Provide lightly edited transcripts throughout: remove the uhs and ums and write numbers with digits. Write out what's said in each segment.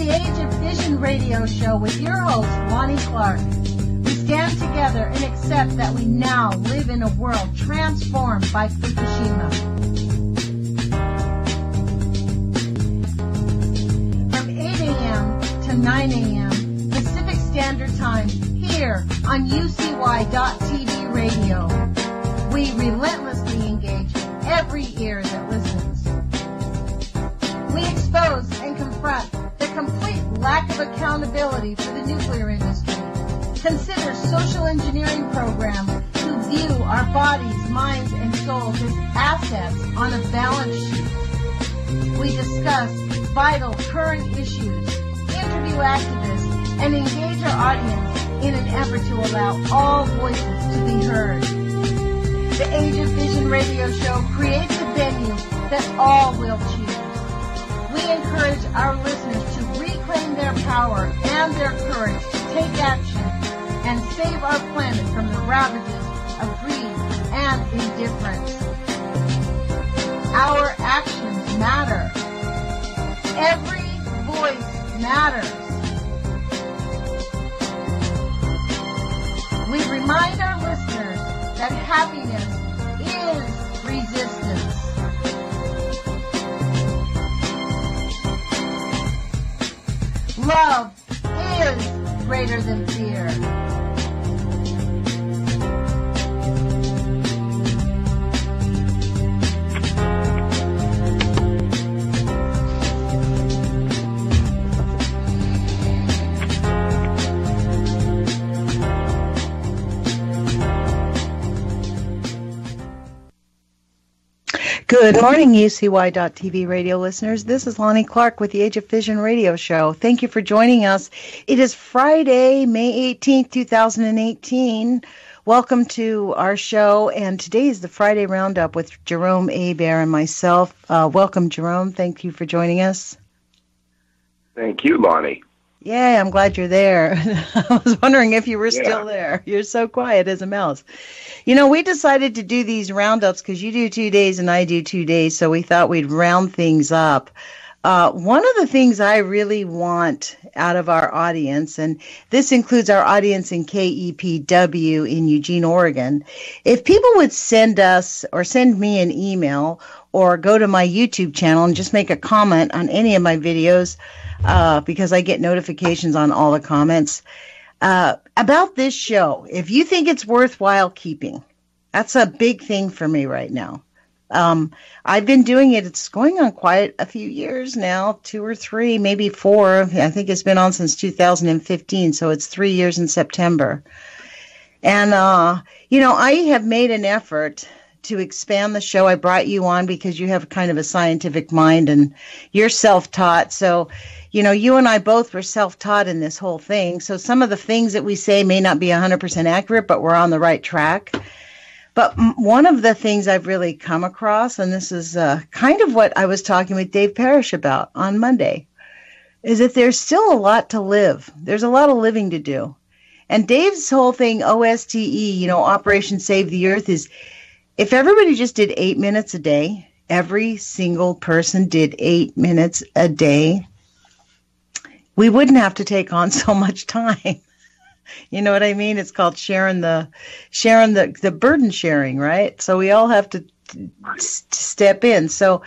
the Age of Fission radio show with your host, Lonnie Clark. We stand together and accept that we now live in a world transformed by Fukushima. From 8 a.m. to 9 a.m. Pacific Standard Time here on UCY.TV radio. We relentlessly engage every ear that listens. We expose and confront the complete lack of accountability for the nuclear industry. Consider social engineering programs who view our bodies, minds, and souls as assets on a balance sheet. We discuss vital current issues, interview activists, and engage our audience in an effort to allow all voices to be heard. The Age of Vision radio show creates a venue that all will choose. We encourage our listeners to reclaim their power and their courage to take action and save our planet from the ravages of greed and indifference. Our actions matter. Every voice matters. We remind our listeners that happiness is resistance. Love is greater than fear. Good morning, UCY.TV radio listeners. This is Lonnie Clark with the Age of Fission radio show. Thank you for joining us. It is Friday, May 18th, 2018. Welcome to our show, and today is the Friday Roundup with Jerome, Bear, and myself. Welcome, Jerome. Thank you for joining us. Thank you, Lonnie. Yeah, I'm glad you're there. I was wondering if you were still there. You're so quiet as a mouse. You know, we decided to do these roundups because you do 2 days and I do 2 days, so we thought we'd round things up. One of the things I really want out of our audience, and this includes our audience in KEPW in Eugene, Oregon, if people would send us or send me an email or go to my YouTube channel and just make a comment on any of my videos, because I get notifications on all the comments, about this show. If you think it's worthwhile keeping, that's a big thing for me right now. I've been doing it. It's going on quite a few years now, 2 or 3, maybe 4. I think it's been on since 2015, so it's 3 years in September. And, you know, I have made an effort to expand the show. I brought you on because you have kind of a scientific mind and you're self-taught. So, you know, you and I both were self-taught in this whole thing. So some of the things that we say may not be 100% accurate, but we're on the right track. But one of the things I've really come across, and this is kind of what I was talking with Dave Parrish about on Monday, is that there's still a lot to live. There's a lot of living to do. And Dave's whole thing, OSTE, you know, Operation Save the Earth, is if everybody just did 8 minutes a day, every single person did 8 minutes a day, we wouldn't have to take on so much time. You know what I mean? It's called sharing the burden sharing, right? So we all have to step in. So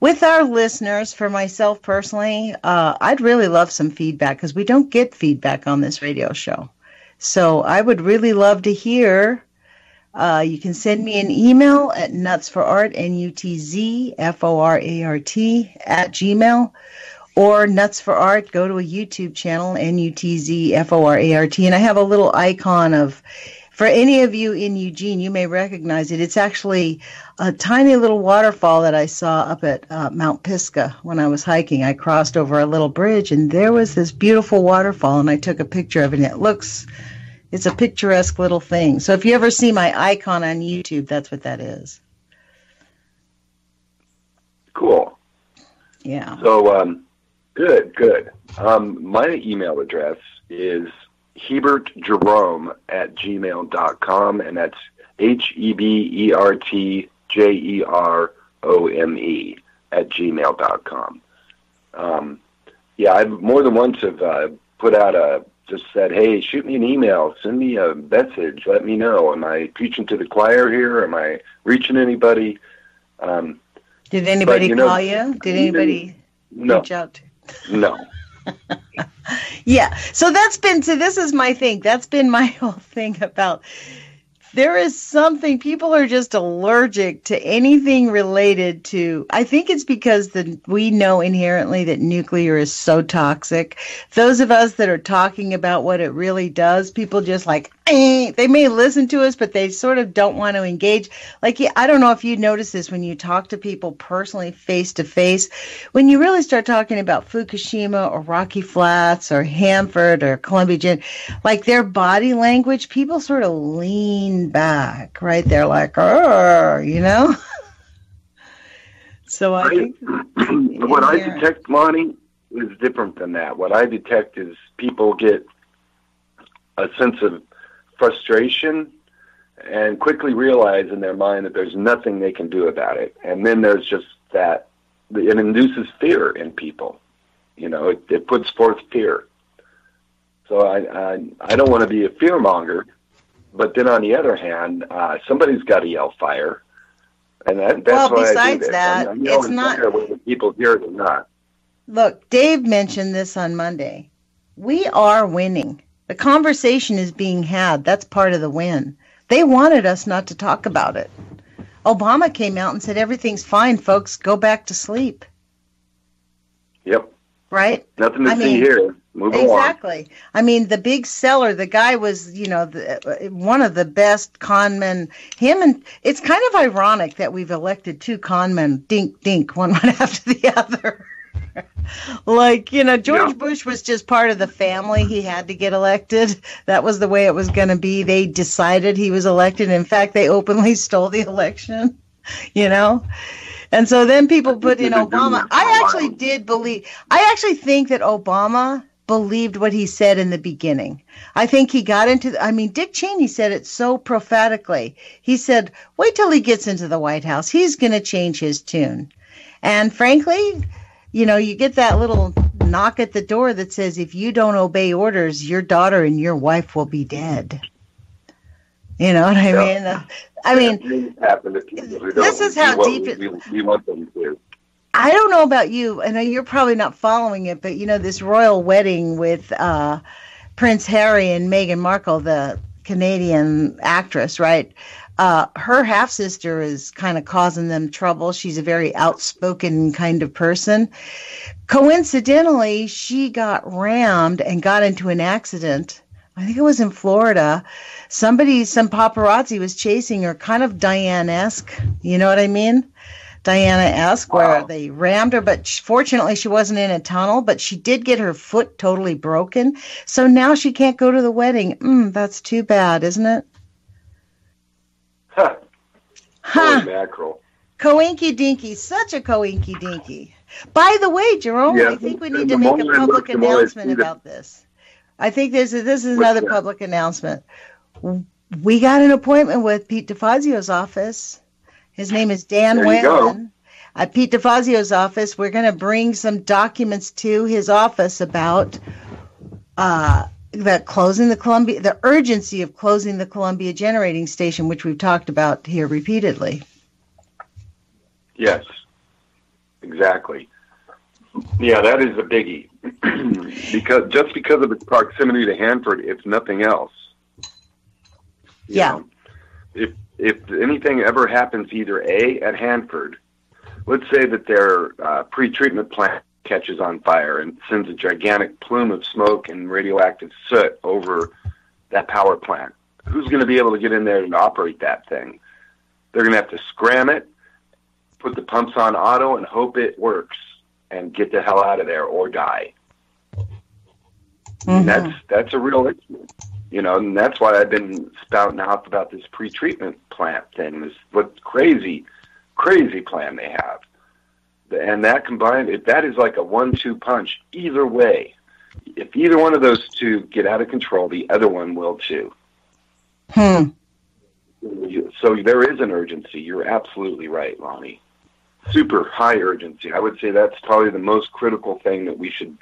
with our listeners, for myself personally, I'd really love some feedback because we don't get feedback on this radio show. So I would really love to hear. You can send me an email at nutsforart, NUTZFORART @gmail, or Nuts for Art. Go to a YouTube channel, NUTZFORART, and I have a little icon of, for any of you in Eugene, you may recognize it. It's actually a tiny little waterfall that I saw up at Mount Pisgah when I was hiking. I crossed over a little bridge, and there was this beautiful waterfall, and I took a picture of it, and it's a picturesque little thing. So if you ever see my icon on YouTube, that's what that is. Cool. Yeah. So, good. My email address is HebertJerome@gmail.com, and that's HebertJerome @gmail.com. yeah, I've more than once have put out just said, hey, shoot me an email, send me a message, let me know. Am I preaching to the choir here? Am I reaching anybody? Did anybody call you? Did anybody reach out? No. Yeah. So this is my thing. That's been my whole thing about, there is something, people are just allergic to anything related to, I think it's because we know inherently that nuclear is so toxic. Those of us that are talking about what it really does, people just like, they may listen to us, but they sort of don't want to engage. Like, I don't know if you notice this when you talk to people personally, face to face, when you really start talking about Fukushima or Rocky Flats or Hanford or Columbia Gen, like their body language, people sort of lean back, right? They're like, you know? So I think what I detect, Lonnie, is different than that. What I detect is people get a sense of frustration and quickly realize in their mind that there's nothing they can do about it. And then there's just that, it induces fear in people. You know, it puts forth fear. So I don't want to be a fear monger, but then on the other hand, somebody's got to yell fire. And that's why I do this. I'm it's not fire whether people hear it or not. Look, Dave mentioned this on Monday. We are winning. The conversation is being had. That's part of the win. They wanted us not to talk about it. Obama came out and said, everything's fine, folks. Go back to sleep. Yep. Right? Nothing to see here. Move exactly. along. I mean, the big seller, the guy was, one of the best con men. And it's kind of ironic that we've elected two con men, dink, dink, one right after the other. Like, George Bush was just part of the family. He had to get elected. That was the way it was going to be. They decided he was elected. In fact, they openly stole the election, And so then people put in Obama. I actually think that Obama believed what he said in the beginning. I think he got Dick Cheney said it so prophetically. He said, wait till he gets into the White House. He's going to change his tune. And frankly, you get that little knock at the door that says, if you don't obey orders, your daughter and your wife will be dead. You know what I mean? I mean, this is how deep we want them to. I don't know about you. I know you're probably not following it, but this royal wedding with Prince Harry and Meghan Markle, the Canadian actress, right? Her half-sister is kind of causing them trouble. She's a very outspoken kind of person. Coincidentally, she got rammed and got into an accident. I think it was in Florida. Some paparazzi was chasing her, kind of Diane-esque. You know what I mean? Diana-esque, where they rammed her, but fortunately she wasn't in a tunnel, but she did get her foot totally broken. So now she can't go to the wedding. That's too bad, isn't it? Holy mackerel. Coinky dinky, such a coinky dinky. By the way, Jerome, I think we need to make a public announcement about this. I think this is another public announcement. We got an appointment with Pete DeFazio's office. His name is Dan Whalen. At Pete DeFazio's office, we're going to bring some documents to his office about the urgency of closing the Columbia generating station, which we've talked about here repeatedly. Yes, exactly. Yeah, that is a biggie. because of its proximity to Hanford, if nothing else. You know, if anything ever happens either at Hanford, let's say that their pre-treatment plant catches on fire and sends a gigantic plume of smoke and radioactive soot over that power plant. Who's going to be able to get in there and operate that thing? They're going to have to scram it, put the pumps on auto, and hope it works, and get the hell out of there or die. Mm-hmm. That's a real issue, and that's why I've been spouting out about this pre-treatment plant thing. This what crazy plan they have. And that combined, if that is like a 1-2 punch, either way, if either one of those two get out of control, the other one will too. So there is an urgency. You're absolutely right, Lonnie. Super high urgency. I would say that's probably the most critical thing that we should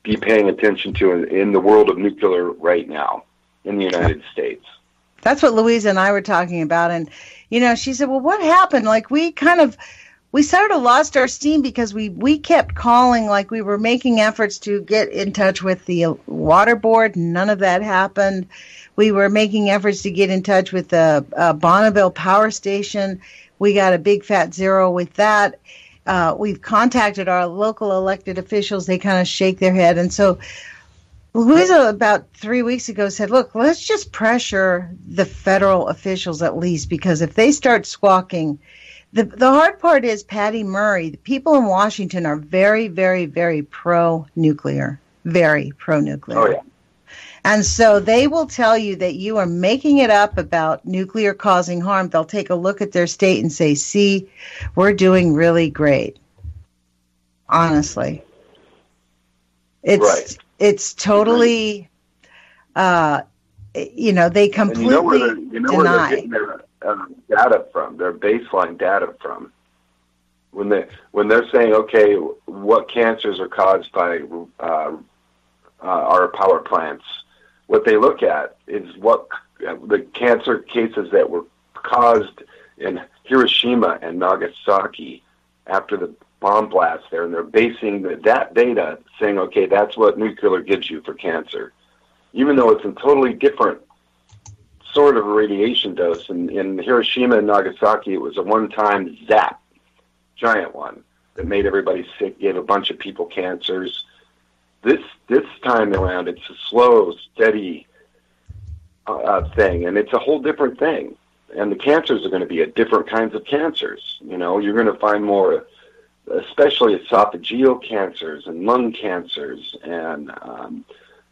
be paying attention to in the world of nuclear right now in the United States. That's what Louisa and I were talking about. And, she said, well, what happened? Like, we sort of lost our steam because we kept calling, like we were making efforts to get in touch with the water board. None of that happened. We were making efforts to get in touch with the Bonneville Power Station. We got a big fat zero with that. We've contacted our local elected officials. They kind of shake their head. And so Louisa about 3 weeks ago said, look, let's just pressure the federal officials at least, because if they start squawking, the hard part is Patty Murray. The people in Washington are very, very, very pro-nuclear, very pro-nuclear. Oh, yeah. And so they will tell you that you are making it up about nuclear causing harm. They'll take a look at their state and say, see, we're doing really great. Honestly. It's totally, they completely deny. Where they're getting their data from, their baseline data from. When they're saying, okay, what cancers are caused by our power plants, what they look at is what the cancer cases that were caused in Hiroshima and Nagasaki after the bomb blast there, and they're basing that data saying, okay, that's what nuclear gives you for cancer, even though it's a totally different sort of radiation dose. In Hiroshima and Nagasaki, it was a one-time zap, giant one, that made everybody sick, gave a bunch of people cancers. This time around, it's a slow, steady thing, and it's a whole different thing. And the cancers are going to be different kinds of cancers. You're going to find more, especially esophageal cancers and lung cancers and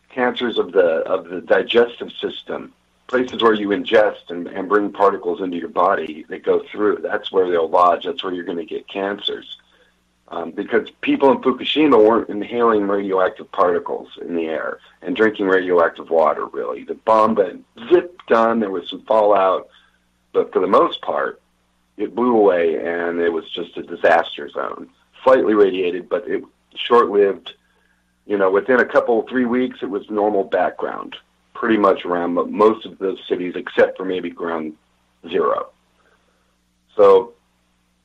cancers of the digestive system, places where you ingest and bring particles into your body that go through. That's where they'll lodge. That's where you're going to get cancers. Because people in Fukushima weren't inhaling radioactive particles in the air and drinking radioactive water, really. The bomb had zipped done, there was some fallout, but for the most part, it blew away and it was just a disaster zone. Slightly radiated, but it short-lived. Within 3 weeks, it was normal background, pretty much around most of those cities, except for maybe ground zero. So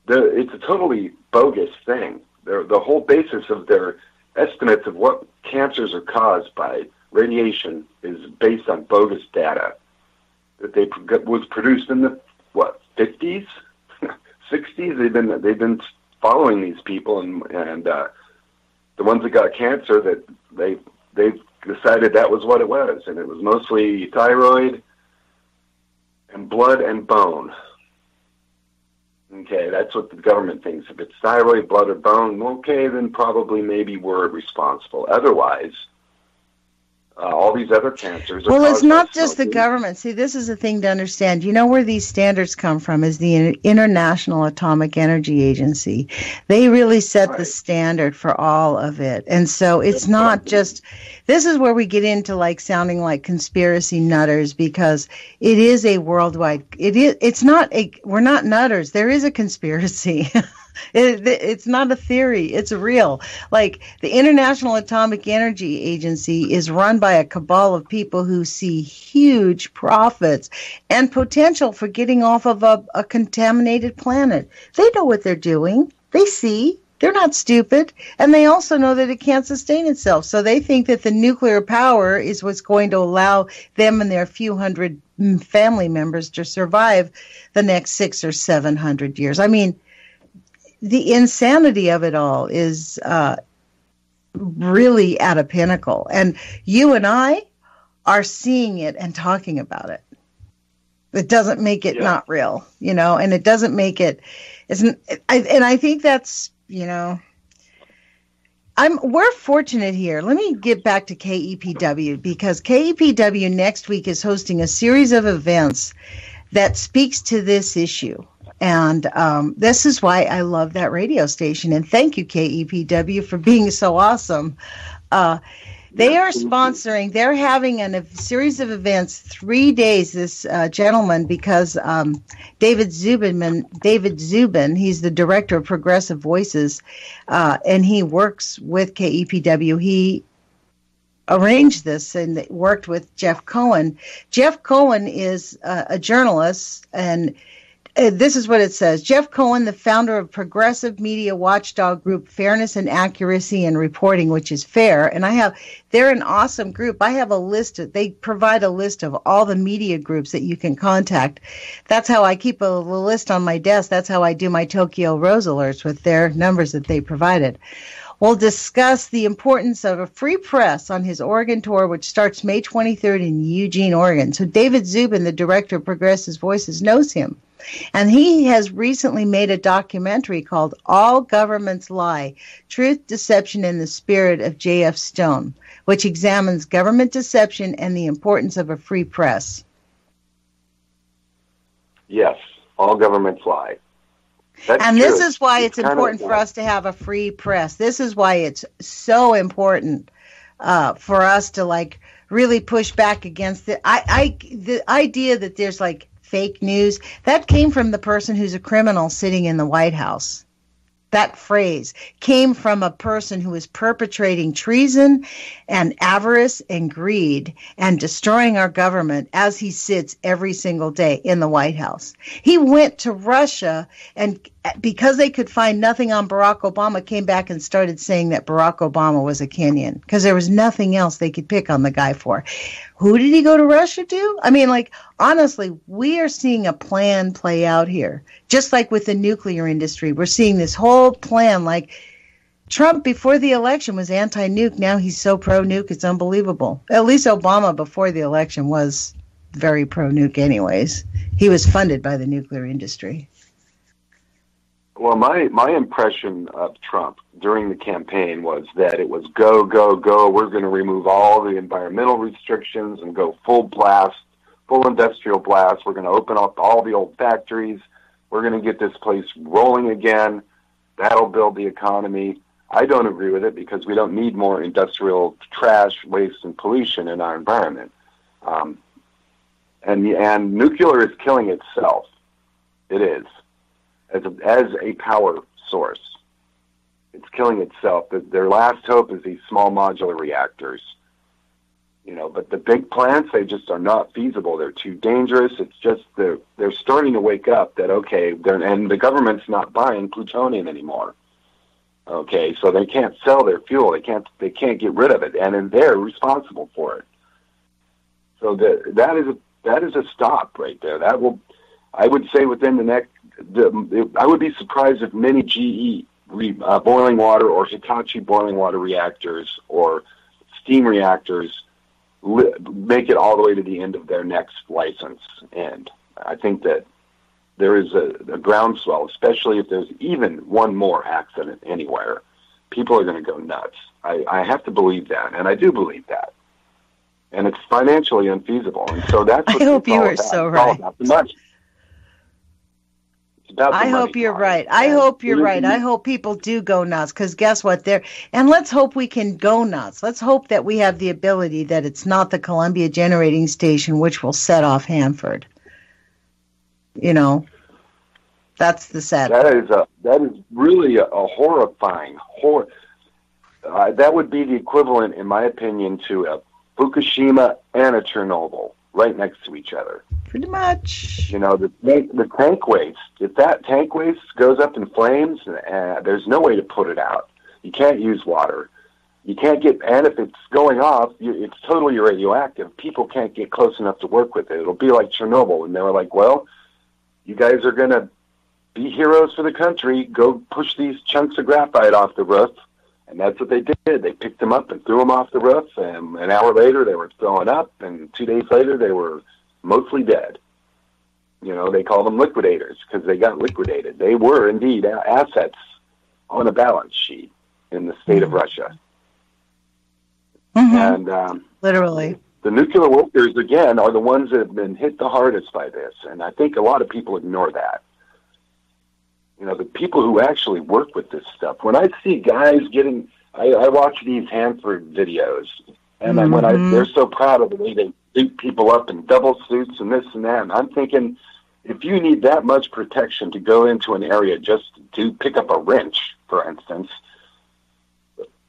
it's a totally bogus thing. The whole basis of their estimates of what cancers are caused by radiation is based on bogus data that was produced in the 50s, 60s. They've been following these people, and the ones that got cancer, that they decided that was what it was, and it was mostly thyroid and blood and bone. Okay, that's what the government thinks. If it's thyroid, blood, or bone, okay, then probably maybe we're responsible. Otherwise, all these other cancers are... Well, it's not just the government. See, this is the thing to understand. You know where these standards come from is the International Atomic Energy Agency. They really set the standard for all of it. And so it's not just... This is where we get into sounding like conspiracy nutters, because it is a worldwide... It's not a... We're not nutters. There is a conspiracy. It's not a theory. It's real. The International Atomic Energy Agency is run by a cabal of people who see huge profits and potential for getting off of a contaminated planet. They know what they're doing. They see. They're not stupid. And they also know that it can't sustain itself. So they think that the nuclear power is what's going to allow them and their few hundred family members to survive the next 600 or 700 years. I mean, the insanity of it all is really at a pinnacle. And you and I are seeing it and talking about it. It doesn't make it not real, and it doesn't make it... and I think that's, we're fortunate here. Let me get back to KEPW, because KEPW next week is hosting a series of events that speaks to this issue. And this is why I love that radio station. And thank you, KEPW, for being so awesome. They are sponsoring, they're having a series of events, 3 days, this gentleman, because David Zubin, he's the director of Progressive Voices, and he works with KEPW. He arranged this and worked with Jeff Cohen. Jeff Cohen is a journalist, and this is what it says. Jeff Cohen, the founder of progressive media watchdog group Fairness and Accuracy in Reporting, which is FAIR, and they're an awesome group. I have a list. They provide a list of all the media groups that you can contact. That's how I keep a list on my desk. That's how I do my Tokyo Rose alerts with their numbers that they provided. We'll discuss the importance of a free press on his Oregon tour, which starts May 23rd in Eugene, Oregon. So David Zubin, the director of Progressive Voices, knows him. And he has recently made a documentary called All Governments Lie, Truth, Deception, and the Spirit of J.F. Stone, which examines government deception and the importance of a free press. Yes, all governments lie. That's and true. This is why it's important for us to have a free press. This is why it's so important for us to really push back against it. The idea that there's fake news, that came from the person who's a criminal sitting in the White House. That phrase came from a person who is perpetrating treason and avarice and greed and destroying our government as he sits every single day in the White House. He went to Russia, and because they could find nothing on Barack Obama, came back and started saying that Barack Obama was a Kenyan because there was nothing else they could pick on the guy for. Who did he go to Russia to? I mean, honestly, we are seeing a plan play out here. Just like with the nuclear industry, we're seeing this whole plan. Trump before the election was anti-nuke. Now he's so pro-nuke, it's unbelievable. At least Obama before the election was very pro-nuke anyways. He was funded by the nuclear industry. Well, my impression of Trump during the campaign was that it was go, go, go. We're going to remove all the environmental restrictions and go full blast, full industrial blast. We're going to open up all the old factories. We're going to get this place rolling again. That'll build the economy. I don't agree with it because we don't need more industrial trash, waste, and pollution in our environment. And nuclear is killing itself. It is. As a power source. It's killing itself. Their last hope is these small modular reactors. But the big plants, they just are not feasible. They're too dangerous. It's just they're starting to wake up that, okay, and the government's not buying plutonium anymore. Okay, so they can't sell their fuel. They can't get rid of it, and then they're responsible for it. So that is a stop right there. That will, I would say, within the next. I would be surprised if many GE boiling water or Hitachi boiling water reactors or steam reactors make it all the way to the end of their next license. And I think that there is a groundswell, especially if there's even one more accident anywhere. People are going to go nuts. I have to believe that, and I do believe that. And it's financially unfeasible. And so that's what I hope you are so right. It's all about the money. I hope you're right. I hope you're right. I hope people do go nuts because guess what? And let's hope we can go nuts. Let's hope that we have the ability that it's not the Columbia Generating Station which will set off Hanford. That's the sad part. That is really a horrifying horror. That would be the equivalent, in my opinion, to a Fukushima and a Chernobyl right next to each other. Pretty much. The tank waste. If that tank waste goes up in flames, there's no way to put it out. You can't use water. You can't and if it's going off, it's totally radioactive. People can't get close enough to work with it. It'll be like Chernobyl. And they were like, well, you guys are going to be heroes for the country. Go push these chunks of graphite off the roof. And that's what they did. They picked them up and threw them off the roof. And an hour later, they were throwing up. And 2 days later, they were mostly dead. They call them liquidators because they got liquidated. They were indeed assets on a balance sheet in the state of Russia. Mm-hmm. And literally, the nuclear workers, again, are the ones that have been hit the hardest by this. And I think a lot of people ignore that. The people who actually work with this stuff. When I see guys I watch these Hanford videos, and then they're so proud of the way they suit people up in double suits and this and that. And I'm thinking, if you need that much protection to go into an area just to pick up a wrench, for instance,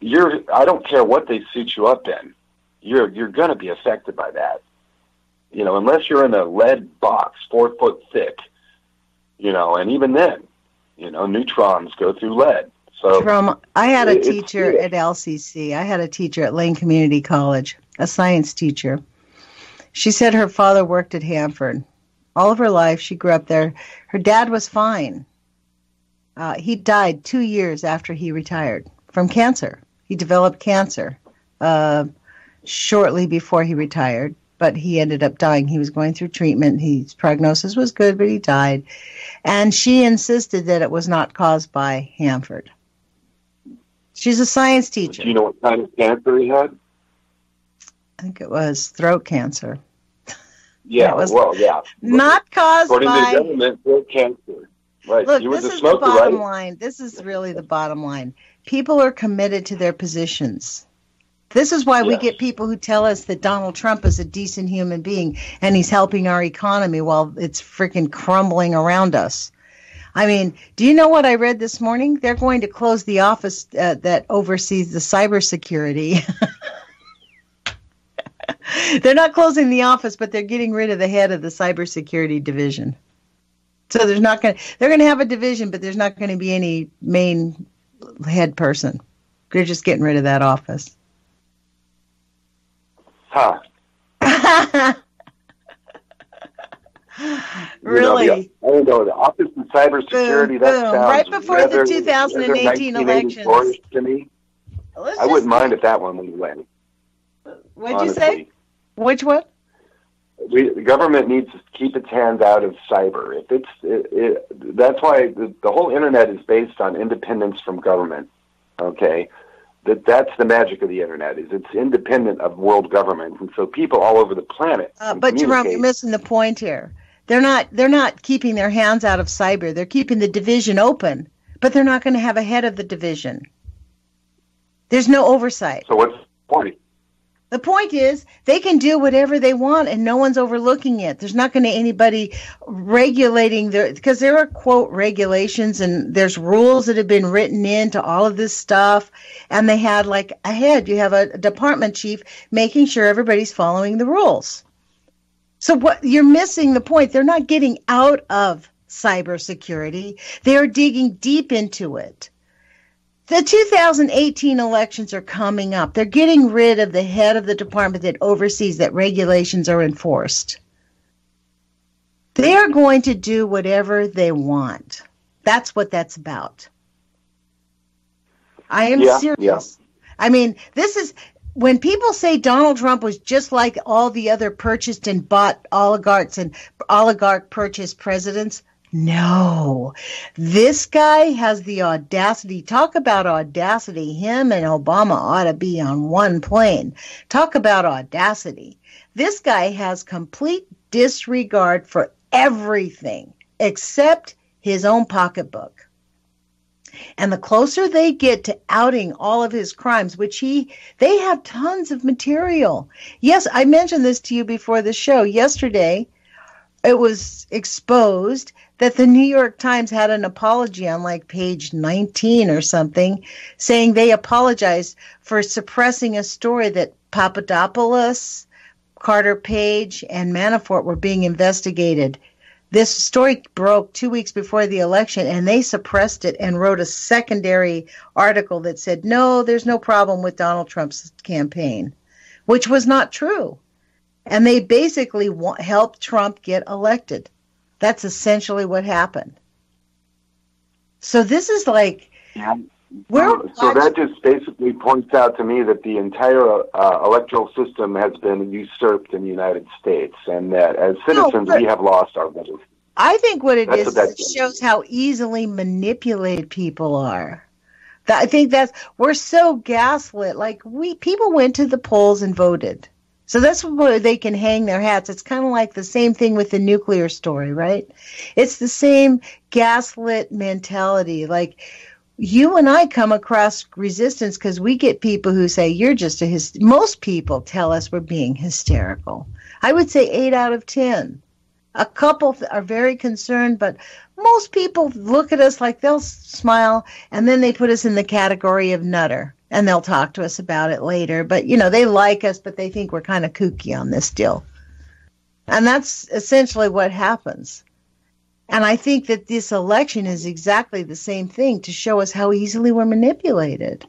I don't care what they suit you up in. you're going to be affected by that. You know, unless you're in a lead box 4 foot thick, you know, and even then, you know, neutrons go through lead. So Jerome, I had a teacher at LCC. I had a teacher at Lane Community College, a science teacher. She said her father worked at Hanford. All of her life, she grew up there. Her dad was fine. He died 2 years after he retired from cancer. He developed cancer shortly before he retired, but he ended up dying. He was going through treatment. His prognosis was good, but he died. And she insisted that it was not caused by Hanford. She's a science teacher. Do you know what kind of cancer he had? I think it was throat cancer. Yeah, yeah. Not caused according by... to the government, throat cancer. Right. Look, he was this a is smoker, the bottom right? line. This is really the bottom line. People are committed to their positions. This is why we get people who tell us that Donald Trump is a decent human being and he's helping our economy while it's freaking crumbling around us. I mean, do you know what I read this morning? They're going to close the office that oversees the cybersecurity. They're not closing the office, but they're getting rid of the head of the cybersecurity division. So they're going to have a division, but there's not going to be any main head person. They're just getting rid of that office. Huh. Really? I don't know. The Office of Cybersecurity, that sounds right before the 2018 elections. To me. I wouldn't mind if that one went away. What'd you say? Which one? The government needs to keep its hands out of cyber. That's why the whole internet is based on independence from government. Okay, that's the magic of the internet. Is it's independent of world government, and so people all over the planet. But Jerome, you're missing the point here. They're not keeping their hands out of cyber. They're keeping the division open, but they're not going to have a head of the division. There's no oversight. So what's the point? The point is they can do whatever they want and no one's overlooking it. There's not going to be anybody regulating because there are, quote, regulations and there's rules that have been written into all of this stuff. And they had like a head. You have a department chief making sure everybody's following the rules. So what you're missing the point. They're not getting out of cybersecurity. They're digging deep into it. The 2018 elections are coming up. They're getting rid of the head of the department that oversees that regulations are enforced. They are going to do whatever they want. That's what that's about. I am serious. Yeah. I mean, this is when people say Donald Trump was just like all the other purchased and bought oligarchs and oligarch purchased presidents. No, this guy has the audacity. Talk about audacity. Him and Obama ought to be on one plane. Talk about audacity. This guy has complete disregard for everything except his own pocketbook. And the closer they get to outing all of his crimes, which they have tons of material. Yes, I mentioned this to you before the show. Yesterday, it was exposed that the New York Times had an apology on like page 19 or something, saying they apologized for suppressing a story that Papadopoulos, Carter Page, and Manafort were being investigated. This story broke 2 weeks before the election, and they suppressed it and wrote a secondary article that said, no, there's no problem with Donald Trump's campaign, which was not true. And they basically helped Trump get elected. That's essentially what happened. So this is like... Yeah. So that just basically points out to me that the entire electoral system has been usurped in the United States, and that as citizens we have lost our voice. I think what it is, it shows how easily manipulated people are. I think we're so gaslit. Like people went to the polls and voted. So that's where they can hang their hats. It's kind of like the same thing with the nuclear story, right? It's the same gaslit mentality. Like you and I come across resistance because we get people who say, you're just most people tell us we're being hysterical. I would say 8 out of 10. A couple are very concerned, but most people look at us like they'll smile, and then they put us in the category of nutter. and they'll talk to us about it later. But, you know, they like us, but they think we're kind of kooky on this deal. And that's essentially what happens. And I think that this election is exactly the same thing, to show us how easily we're manipulated.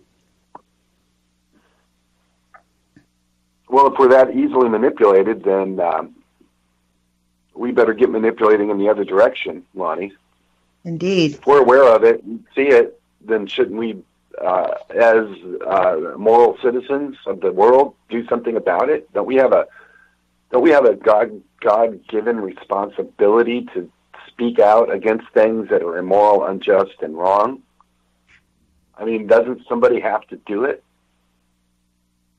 Well, if we're that easily manipulated, then we better get manipulating in the other direction, Lonnie. Indeed. If we're aware of it and see it, then shouldn't we, as moral citizens of the world, do something about it? Don't we have a God-given responsibility to speak out against things that are immoral, unjust, and wrong? I mean, doesn't somebody have to do it?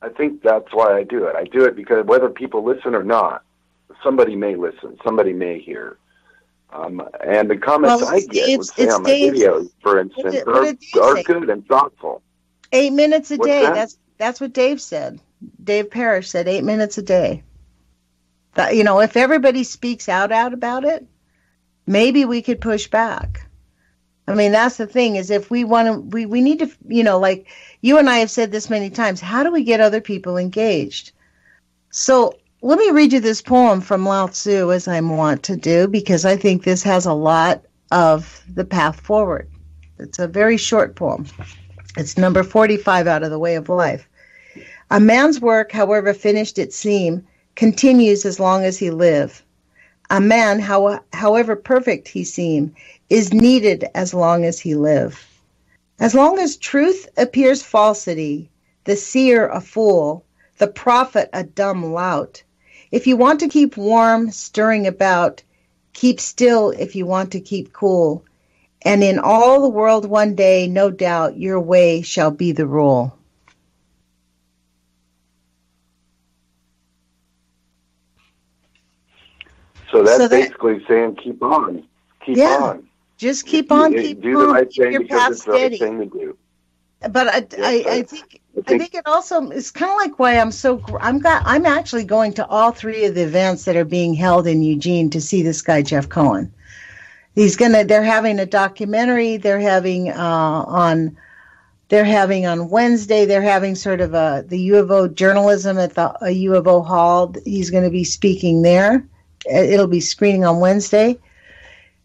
I think that's why I do it. I do it because whether people listen or not, somebody may listen, somebody may hear. And the comments I get would say on my videos, for instance, are good and thoughtful. 8 minutes a day. That's what Dave said. Dave Parrish said 8 minutes a day. That, you know, if everybody speaks out about it, maybe we could push back. I mean, that's the thing, is if we want to, we need to, you know, like you and I have said this many times, how do we get other people engaged? So let me read you this poem from Lao Tzu, as I want to do, because I think this has a lot of the path forward. It's a very short poem. It's number 45 out of The Way of Life. A man's work, however finished it seem, continues as long as he live. A man, however perfect he seem, is needed as long as he live. As long as truth appears falsity, the seer a fool, the prophet a dumb lout. If you want to keep warm, stirring about, keep still if you want to keep cool. And in all the world one day, no doubt, your way shall be the rule. So that's basically saying keep on. Keep on. Just keep on, do the right thing because it's the right thing to do. But I think it also is kind of like why I'm actually going to all three of the events that are being held in Eugene to see this guy Jeff Cohen. They're having a documentary. They're having on Wednesday. They're having sort of the U of O journalism at the U of O hall. He's going to be speaking there. It'll be screening on Wednesday.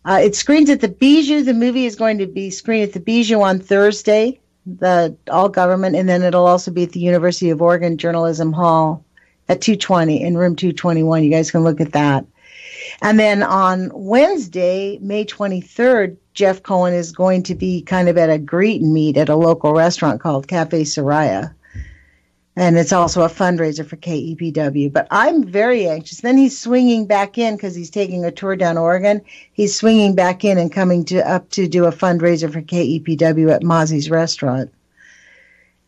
It screens at the Bijou. The movie is going to be screened at the Bijou on Thursday, the all government, and then it'll also be at the University of Oregon Journalism Hall at 220 in room 221. You guys can look at that. And then on Wednesday, May 23rd, Jeff Cohen is going to be kind of at a greet and meet at a local restaurant called Cafe Soraya. And it's also a fundraiser for KEPW. But I'm very anxious. Then he's swinging back in because he's taking a tour down Oregon. He's swinging back in and coming up to do a fundraiser for KEPW at Mozzie's Restaurant.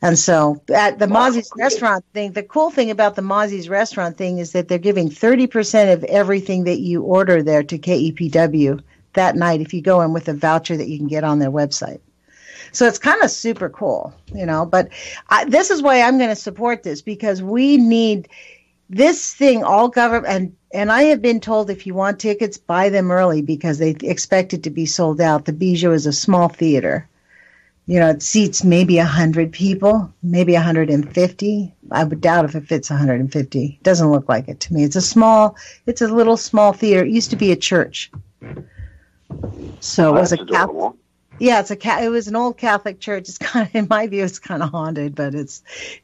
And so at the Mozzie's Restaurant thing, the cool thing about the Mozzie's Restaurant thing is that they're giving 30% of everything that you order there to KEPW that night if you go in with a voucher that you can get on their website. So it's kind of super cool, you know, but this is why I'm going to support this, because we need this thing, all government, and I have been told if you want tickets, buy them early because they expect it to be sold out. The Bijou is a small theater. You know, it seats maybe 100 people, maybe 150. I would doubt if it fits 150. It doesn't look like it to me. It's a little small theater. It used to be a church. So it was a Catholic. Yeah, it was an old Catholic church. It's kind of, in my view, it's kind of haunted, but it's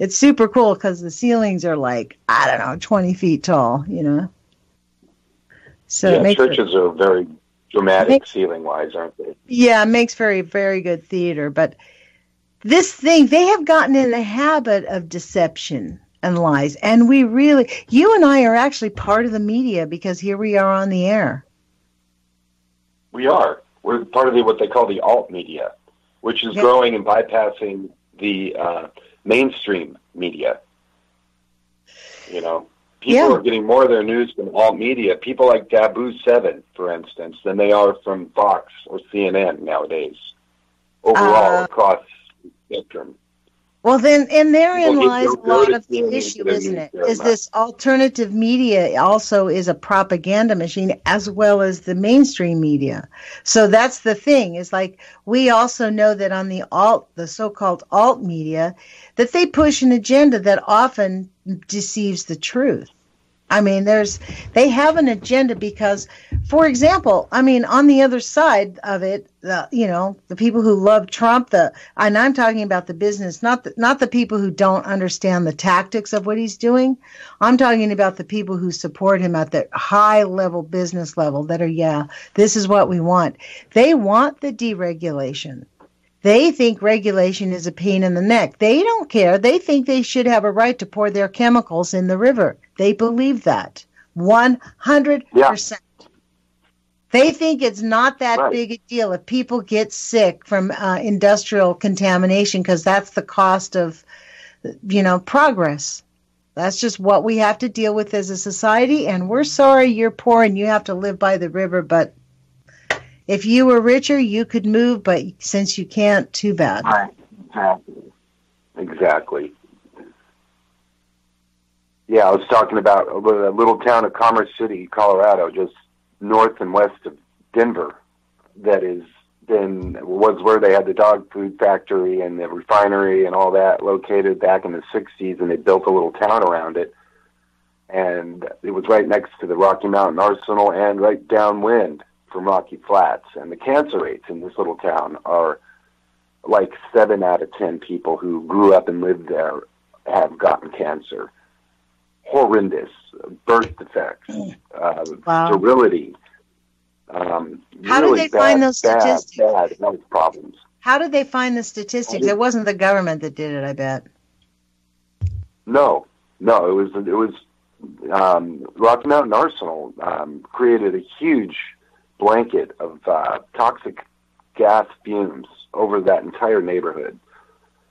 super cool because the ceilings are like, I don't know, 20 feet tall, you know. So yeah, churches are very dramatic ceiling-wise, aren't they? Yeah, it makes very, very good theater. But this thing, they have gotten in the habit of deception and lies. And you and I are actually part of the media because here we are on the air. We are. We're part of what they call the alt media, which is growing and bypassing the mainstream media. You know, people are getting more of their news from alt media. People like Taboo 7, for instance, than they are from Fox or CNN nowadays, overall across the spectrum. Well, then, and therein People lies a don't lot notice of the it issue, until isn't you it? very Is much. this alternative media also is a propaganda machine as well as the mainstream media. So that's the thing, is like we also know that on the so-called alt media, that they push an agenda that often deceives the truth. I mean, they have an agenda because, for example, I mean, on the other side of it, the people who love Trump, and I'm talking about the business, not the people who don't understand the tactics of what he's doing. I'm talking about the people who support him at the high level business level that are, this is what we want. They want the deregulation. They think regulation is a pain in the neck. They don't care. They think they should have a right to pour their chemicals in the river. They believe that 100%. Yeah. They think it's not that Right. big a deal if people get sick from industrial contamination, because that's the cost of, progress. That's just what we have to deal with as a society. And we're sorry you're poor and you have to live by the river, but if you were richer, you could move, but since you can't, too bad. Right. Exactly. Yeah, I was talking about a little town of Commerce City, Colorado, just north and west of Denver, that was where they had the dog food factory and the refinery and all that located back in the 60s, and they built a little town around it. And it was right next to the Rocky Mountain Arsenal and right downwind from Rocky Flats. And the cancer rates in this little town are like 7 out of 10 people who grew up and lived there have gotten cancer. Horrendous. Birth defects, sterility. How do they find those statistics? Bad health problems. How did they find the statistics? It wasn't the government that did it, I bet. No, it was Rocky Mountain Arsenal created a huge blanket of toxic gas fumes over that entire neighborhood,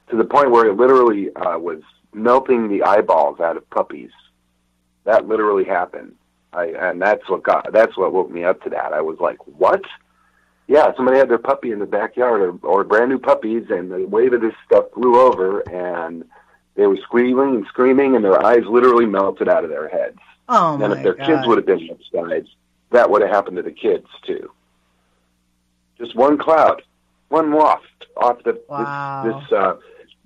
to the point where it literally was melting the eyeballs out of puppies. That literally happened. And that's what woke me up to that. I was like, what? Yeah, somebody had their puppy in the backyard, or brand new puppies, and the wave of this stuff flew over, and they were squealing and screaming, and their eyes literally melted out of their heads. Oh, my And if their kids would have been outside, that would have happened to the kids, too. Just one cloud, one waft off the, wow.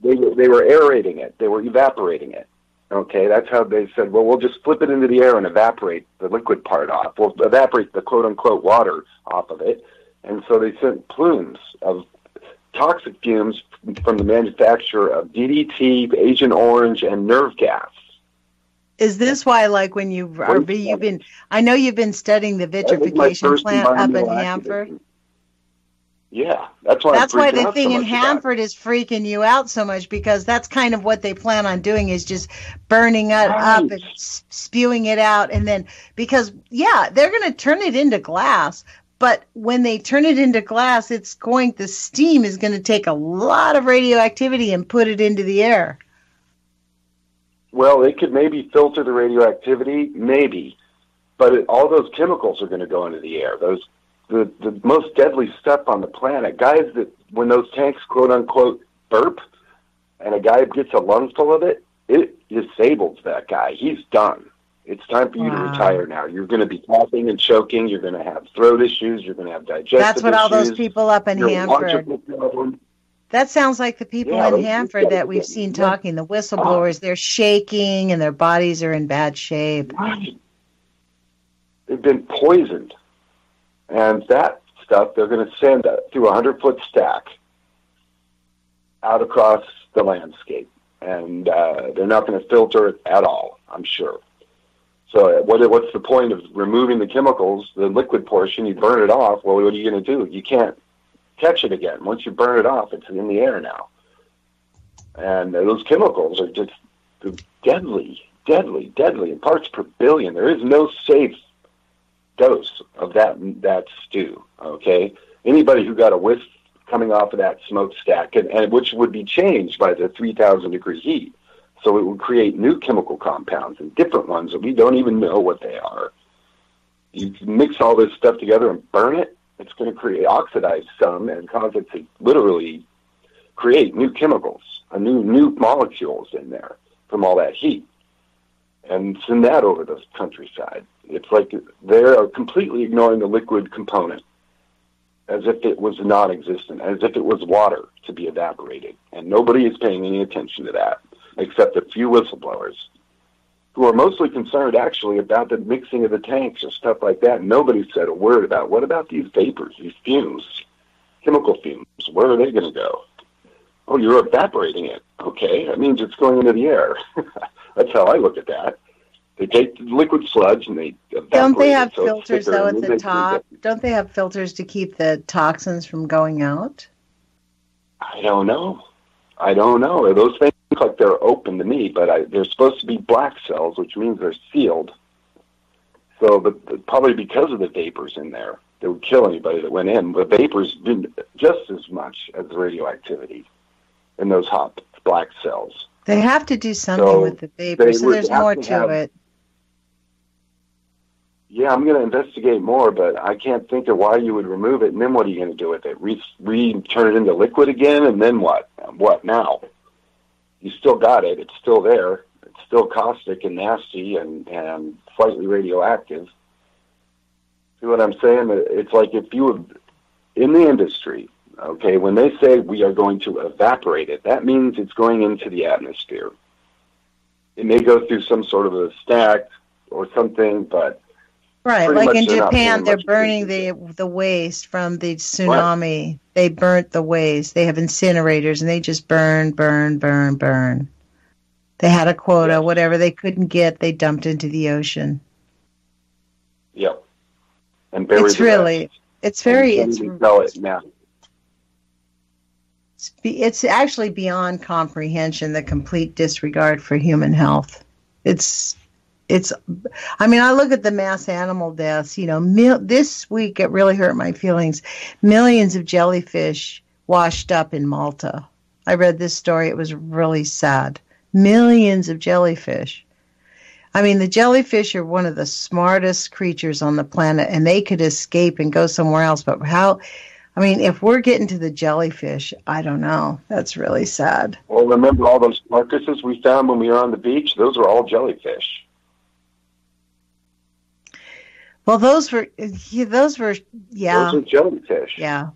They were aerating it. They were evaporating it. Okay, that's how they said, well, we'll just flip it into the air and evaporate the liquid part off. We'll evaporate the quote-unquote water off of it. And so they sent plumes of toxic fumes from the manufacturer of DDT, Agent Orange, and nerve gas. Is this why, like, when I know you've been studying the vitrification plant up in Hanford? Yeah, that's why the thing in Hanford is freaking you out so much, because that's kind of what they plan on doing, is just burning it up and spewing it out. And then, because, they're going to turn it into glass. But when they turn it into glass, the steam is going to take a lot of radioactivity and put it into the air. Well, they could maybe filter the radioactivity, maybe. But all those chemicals are going to go into the air. The most deadly stuff on the planet. Guys that, when those tanks, quote unquote, burp, and a guy gets a lungful of it, it disables that guy. He's done. It's time for you to retire now. You're going to be coughing and choking. You're going to have throat issues. You're going to have digestive issues. That's what all those people up in Hanford. That sounds like the people in Hanford that we've seen talking, the whistleblowers. They're shaking and their bodies are in bad shape. Right. They've been poisoned. And that stuff they're going to send through a 100-foot stack out across the landscape. And they're not going to filter it at all, I'm sure. So what's the point of removing the chemicals, the liquid portion? You burn it off. Well, what are you going to do? You can't catch it again. Once you burn it off, it's in the air now. And those chemicals are just deadly in parts per billion. There is no safe dose of that stew, okay? Anybody who got a whiff coming off of that smokestack, and which would be changed by the 3,000-degree heat, so it would create new chemical compounds and different ones that we don't even know what they are. You mix all this stuff together and burn it, it's going to oxidize some and cause it to literally create new chemicals, new molecules in there from all that heat, and send that over the countryside. It's like they are completely ignoring the liquid component, as if it was non-existent, as if it was water to be evaporated. And nobody is paying any attention to that, except a few whistleblowers, who are mostly concerned, actually, about the mixing of the tanks or stuff like that. Nobody said a word about, what about these vapors, these fumes, chemical fumes? Where are they going to go? Oh, you're evaporating it. Okay, that means it's going into the air. That's how I look at that. They take the liquid sludge and they evaporate. Don't they have it so filters, though, at the top? Don't they have filters to keep the toxins from going out? I don't know. Those things look like they're open to me, but they're supposed to be black cells, which means they're sealed. So, but probably because of the vapors in there, they would kill anybody that went in. The vapors did just as much as the radioactivity in those hot black cells. They have to do something with the vapors, so there's more to it. Yeah, I'm going to investigate more, but I can't think of why you would remove it, and then what are you going to do with it? Turn it into liquid again, and then what? What now? You still got it. It's still there. It's still caustic and nasty and slightly radioactive. See what I'm saying? It's like if you were in the industry, okay, when they say we are going to evaporate it, that means it's going into the atmosphere. It may go through some sort of a stack or something, but right, like in Japan, they're burning the waste from the tsunami. Right. They burnt the waste. They have incinerators, and they just burn. They had a quota, whatever they couldn't get, they dumped into the ocean. Yep. And buried it's actually beyond comprehension, the complete disregard for human health. I mean, I look at the mass animal deaths, this week it really hurt my feelings. Millions of jellyfish washed up in Malta. I read this story. It was really sad. Millions of jellyfish. I mean, the jellyfish are one of the smartest creatures on the planet, and they could escape and go somewhere else. But if we're getting to the jellyfish, I don't know. That's really sad. Well, remember all those carcasses we found when we were on the beach? Those were all jellyfish. Well, those were. Those were jellyfish. Yeah.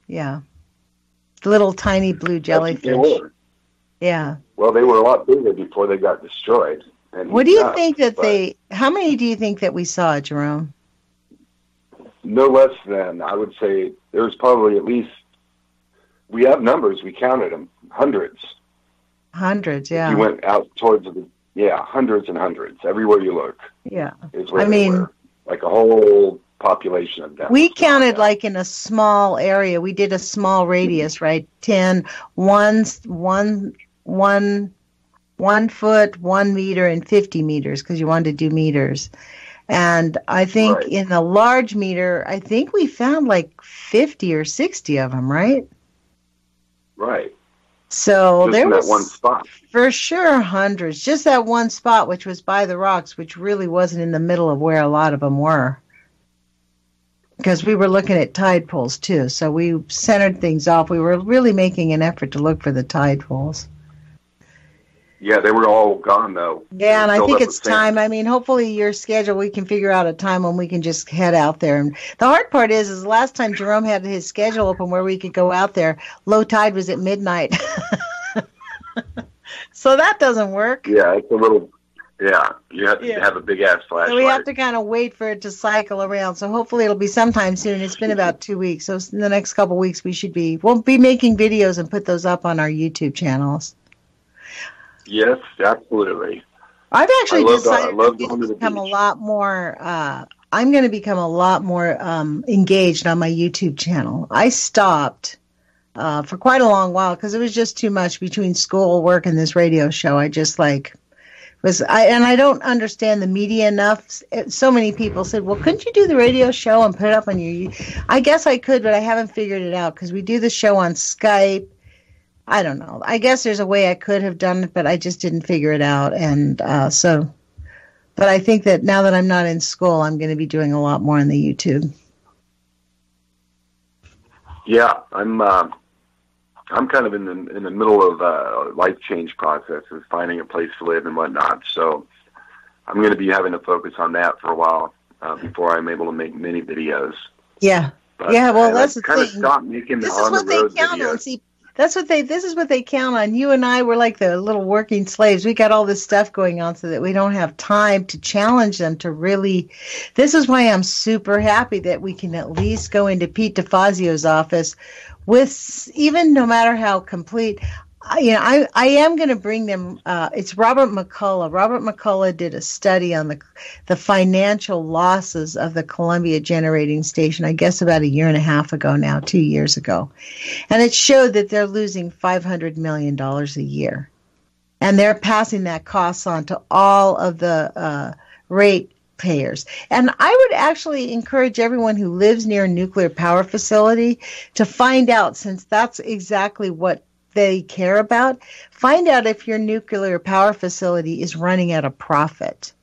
The little tiny blue jellyfish. Yeah. Well, they were a lot bigger before they got destroyed. What do you think how many do you think that we saw, Jerome? No less than, I would say, there's probably at least, we have numbers, we counted them, hundreds. Hundreds, yeah. You went out towards hundreds and hundreds, everywhere you look. Yeah. Is where they were. Like a whole population of them. We counted like in a small area. We did a small radius, right? 1 foot, 1 meter, and 50 meters, because you wanted to do meters. And I think in the large meter, I think we found like 50 or 60 of them, right? Right. So there was that one spot. For sure hundreds. Just that one spot, which was by the rocks, which really wasn't in the middle of where a lot of them were. Because we were looking at tide pools too, so we centered things off. We were really making an effort to look for the tide pools. Yeah, they were all gone, though. Yeah, and I think it's time. I mean, hopefully your schedule, we can figure out a time when we can just head out there. And the hard part is the last time Jerome had his schedule open where we could go out there, low tide was at midnight. So that doesn't work. Yeah, it's a little, you have to have a big-ass flashlight. So we have to kind of wait for it to cycle around. So hopefully it'll be sometime soon. It's been about 2 weeks. So in the next couple of weeks, we'll be making videos and put those up on our YouTube channels. Yes, absolutely. I've actually decided to become a lot more. I'm going to become a lot more engaged on my YouTube channel. I stopped for quite a long while because it was just too much between school, work, and this radio show. I just and I don't understand the media enough. So many people said, "Well, couldn't you do the radio show and put it up on your?" I guess I could, but I haven't figured it out because we do the show on Skype. I don't know. I guess there's a way I could have done it, but I just didn't figure it out. And but I think that now that I'm not in school, I'm going to be doing a lot more on the YouTube. Yeah, I'm I'm kind of in the middle of life change processes, finding a place to live and whatnot. So I'm going to be having to focus on that for a while before I'm able to make many videos. Yeah. But, yeah, well, that's the kind thing. of stopped making This the is what they on-the-road count videos. on. See, this is what they count on. You and I were like the little working slaves. We got all this stuff going on so that we don't have time to challenge them to really. This is why I'm super happy that we can at least go into Pete DeFazio's office with, even no matter how complete. I am going to bring them. It's Robert McCullough. Robert McCullough did a study on the financial losses of the Columbia Generating Station, I guess about a year and a half ago now, 2 years ago. And it showed that they're losing $500 million a year. And they're passing that cost on to all of the rate payers. And I would actually encourage everyone who lives near a nuclear power facility to find out, since that's exactly what they care about, find out if your nuclear power facility is running at a profit,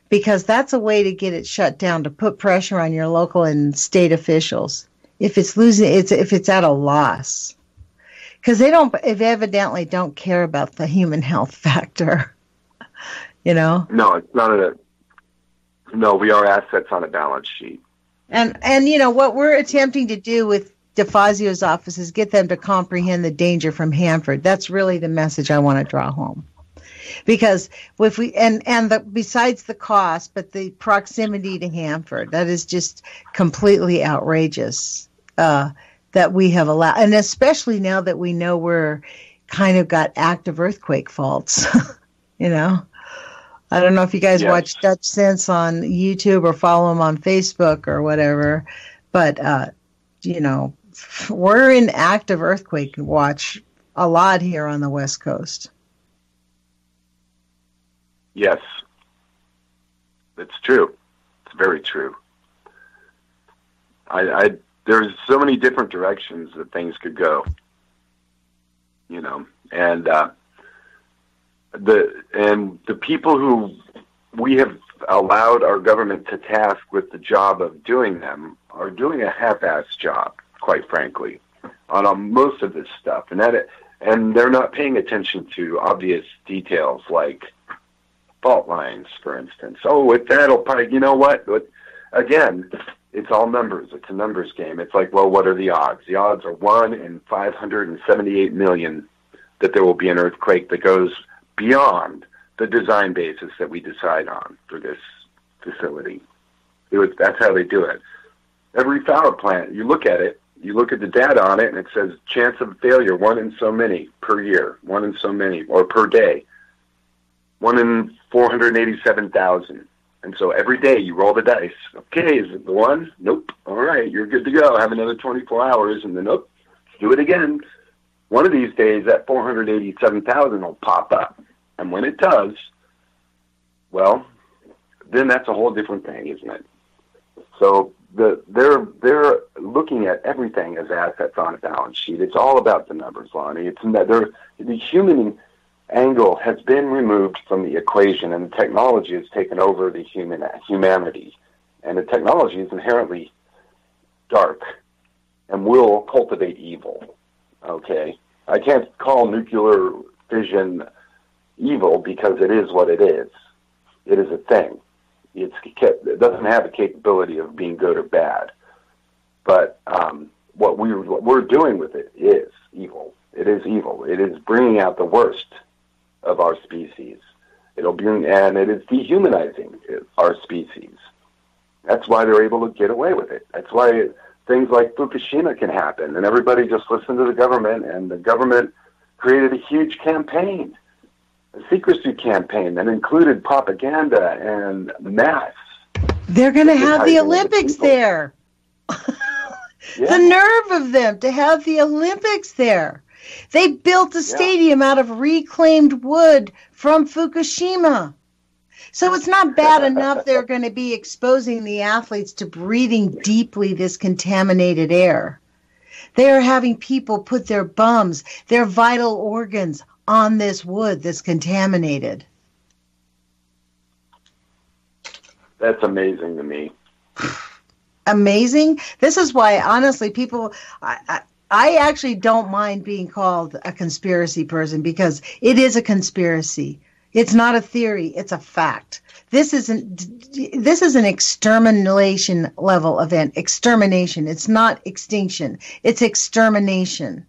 because that's a way to get it shut down, to put pressure on your local and state officials if it's losing, if it's at a loss, because they evidently don't care about the human health factor. No, it's not no, we are assets on a balance sheet. And what we're attempting to do with DeFazio's office is get them to comprehend the danger from Hanford. That's really the message I want to draw home. Because if we besides the cost, but the proximity to Hanford, that is just completely outrageous that we have allowed, and especially now that we know we're kind of got active earthquake faults. I don't know if you guys watch Dutch Sense on YouTube or follow him on Facebook or whatever, but we're in active earthquake watch a lot here on the West Coast. Yes, it's true. It's very true. There's so many different directions that things could go, and the people who we have allowed our government to task with the job of doing them are doing a half-assed job, quite frankly, on most of this stuff, and they're not paying attention to obvious details like fault lines, for instance. That'll probably, again, it's all numbers. It's a numbers game. It's like, well, what are the odds? The odds are 1 in 578 million that there will be an earthquake that goes beyond the design basis that we decide on for this facility. That's how they do it. Every power plant, you look at it, you look at the data on it, and it says chance of failure 1 in so many per year, 1 in so many, or per day, 1 in 487,000. And so every day you roll the dice. Okay, is it the one? Nope. All right, you're good to go. Have another 24 hours, and then nope, do it again. One of these days, that 487,000 will pop up. And when it does, well, then that's a whole different thing, isn't it? So they're looking at everything as assets on a balance sheet. It's all about the numbers, Lonnie. The human angle has been removed from the equation, and the technology has taken over the humanity. And the technology is inherently dark and will cultivate evil. Okay? I can't call nuclear fission evil because it is what it is. It is a thing. It doesn't have the capability of being good or bad. But what we're doing with it is evil. It is evil. It is bringing out the worst of our species. And it is dehumanizing our species. That's why they're able to get away with it. That's why things like Fukushima can happen, and everybody just listened to the government, and the government created a huge campaign, a secrecy campaign that included propaganda and mass. They're going to have the Olympics there. The nerve of them to have the Olympics there. They built a stadium out of reclaimed wood from Fukushima. So it's not bad enough they're going to be exposing the athletes to breathing deeply this contaminated air. They are having people put their bums, their vital organs, on this wood that's contaminated. That's amazing to me. Amazing? This is why, honestly, people... I actually don't mind being called a conspiracy person because it is a conspiracy. It's not a theory. It's a fact. This is an extermination level event. Extermination. It's not extinction. It's extermination.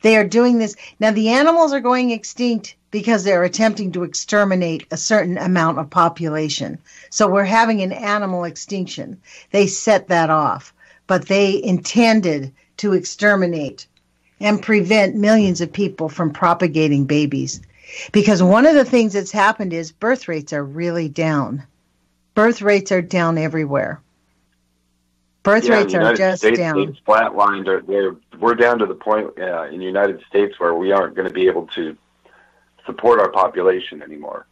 They are doing this. Now, the animals are going extinct because they're attempting to exterminate a certain amount of population. So we're having an animal extinction. They set that off. But they intended to exterminate and prevent millions of people from propagating babies. Because one of the things that's happened is birth rates are really down. Birth rates are down everywhere. Birth rates are just down. It's flatlined. We're down to the point in the United States where we aren't going to be able to support our population anymore,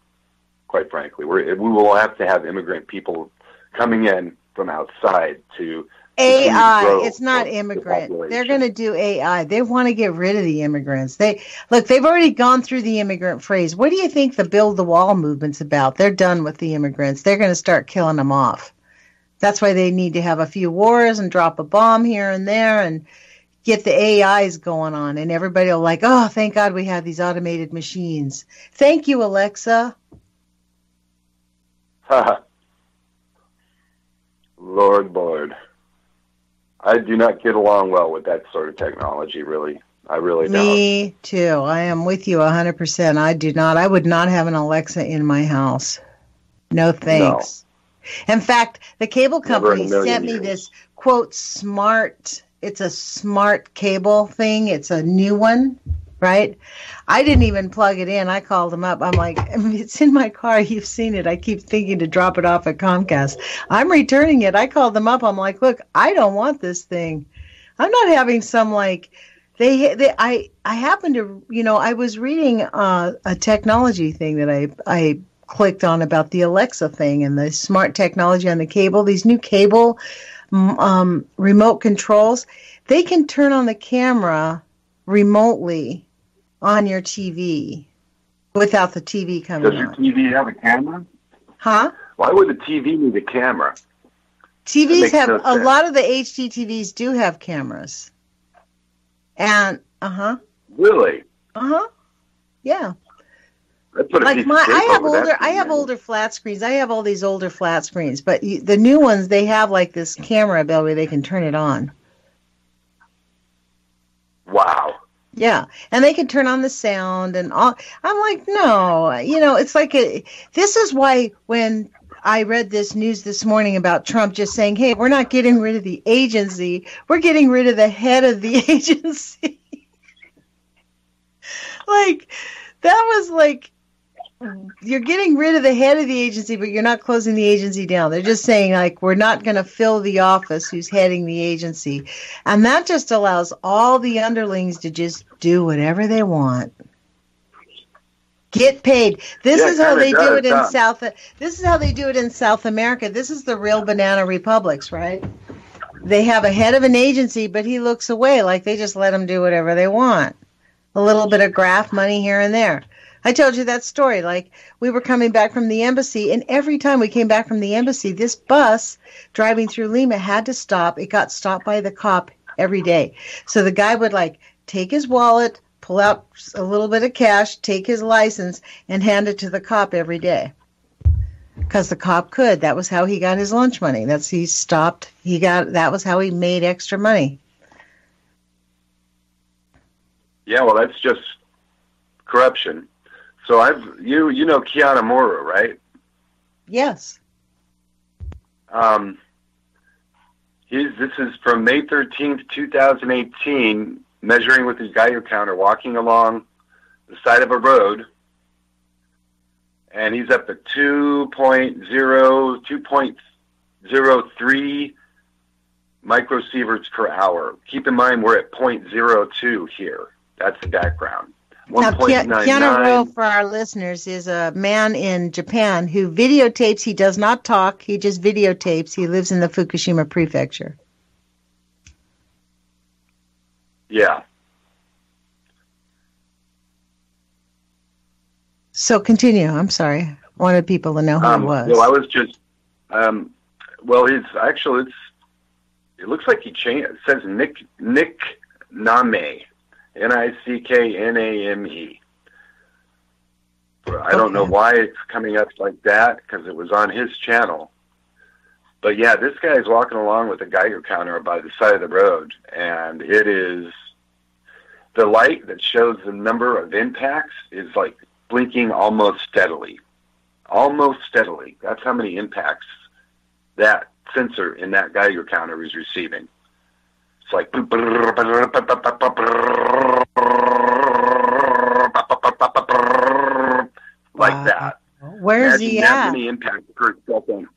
quite frankly. We will have to have immigrant people coming in from outside to AI. It's not immigrant. They're going to do AI. They want to get rid of the immigrants. They've already gone through the immigrant phrase. What do you think the Build the Wall movement's about? They're done with the immigrants. They're going to start killing them off. That's why they need to have a few wars and drop a bomb here and there and get the AIs going on. And everybody will like, oh, thank God we have these automated machines. Thank you, Alexa. Lord. I do not get along well with that sort of technology, really. I really don't. Me too. I am with you 100%. I do not. I would not have an Alexa in my house. No thanks. No. In fact, the cable company sent me this, quote, it's a smart cable thing. It's a new one, right? I didn't even plug it in. I called them up. I'm like, it's in my car. You've seen it. I keep thinking to drop it off at Comcast. I'm returning it. I called them up. I'm like, look, I don't want this thing. I'm not having some like, I happened to, I was reading a technology thing that I clicked on about the Alexa thing and the smart technology on the cable. These new cable remote controls, they can turn on the camera remotely on your TV without the TV coming on. Does your TV have a camera? Huh? Why would the TV need a camera? TVs have, a lot of the HD TVs do have cameras. And, Really? Yeah. Like I have older flat screens. I have all these older flat screens, but the new ones, they have like this camera ability. They can turn it on. Wow. Yeah, and they can turn on the sound and all. I'm like, no, it's like this is why when I read this news this morning about Trump just saying, hey, we're not getting rid of the agency. We're getting rid of the head of the agency. Like, that was like, you're getting rid of the head of the agency, but you're not closing the agency down. They're just saying, like, we're not going to fill the office who's heading the agency. And that just allows all the underlings to just do whatever they want. Get paid. This is how they do it in South. This is how they do it in South America. This is the real banana republics, right? They have a head of an agency, but he looks away. Like, they just let him do whatever they want. A little bit of graft money here and there. I told you that story. Like, we were coming back from the embassy, and every time we came back from the embassy, this bus driving through Lima had to stop. It got stopped by the cop every day. So the guy would, like, take his wallet, pull out a little bit of cash, take his license, and hand it to the cop every day. Because the cop could. That was how he got his lunch money. That was how he made extra money. Yeah, well, that's just corruption. So you know Kianamura, right? Yes. This is from May 13th, 2018, measuring with his Geiger counter, walking along the side of a road, and he's up to 2.03 microsieverts per hour. Keep in mind, we're at 0.02 here. That's the background. Now, Kianamura, for our listeners, is a man in Japan who videotapes. He does not talk. He just videotapes. He lives in the Fukushima prefecture. Yeah. So continue. I'm sorry. I wanted people to know who he was. Well, I was just, it looks like he changed. It says Nickname, Nickname. I don't know why it's coming up like that, because it was on his channel. But yeah, this guy's walking along with a Geiger counter by the side of the road, and it is the light that shows the number of impacts is like blinking almost steadily. Almost steadily. That's how many impacts that sensor in that Geiger counter is receiving. It's like like that. Where's he at? That many impacts per second.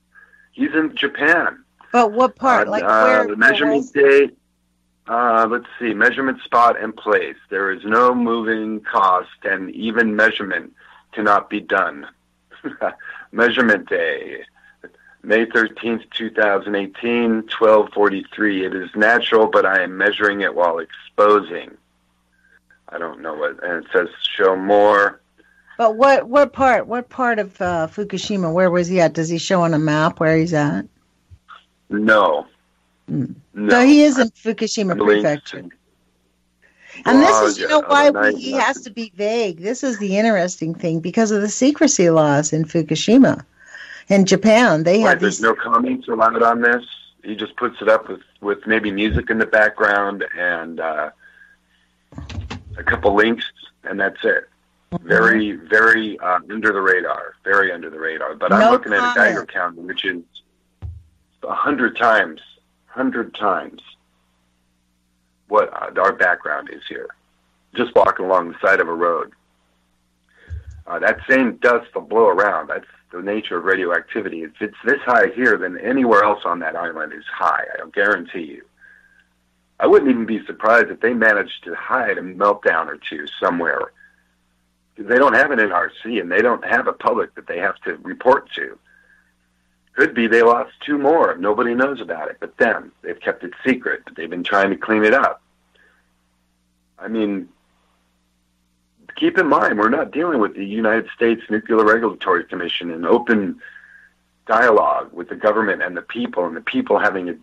He's in Japan. But what part? Like where? The measurement date. Let's see. Measurement spot and place. There is no moving cost, and even measurement cannot be done. Measurement day, May 13th, 2018, 12:43. It is natural, but I am measuring it while exposing. I don't know what, and it says show more. But what part of Fukushima? Where was he at? Does he show on a map where he's at? No. No. So he is in Fukushima Prefecture. And this is, why he has to be vague. This is the interesting thing, because of the secrecy laws in Fukushima. In Japan, they have There's no comments allowed on this. He just puts it up with maybe music in the background and a couple links, and that's it. Mm-hmm. Very, very under the radar. Very under the radar. But I'm looking at a Geiger counter, which is 100 times what our background is here. Just walking along the side of a road. That same dust will blow around. That's the nature of radioactivity. If it's this high here, then anywhere else on that island is high. I guarantee you. I wouldn't even be surprised if they managed to hide a meltdown or two somewhere. Because they don't have an NRC, and they don't have a public that they have to report to. Could be they lost 2 more. Nobody knows about it but them. They've kept it secret, but they've been trying to clean it up. I mean, keep in mind, we're not dealing with the United States Nuclear Regulatory Commission in open dialogue with the government and the people having a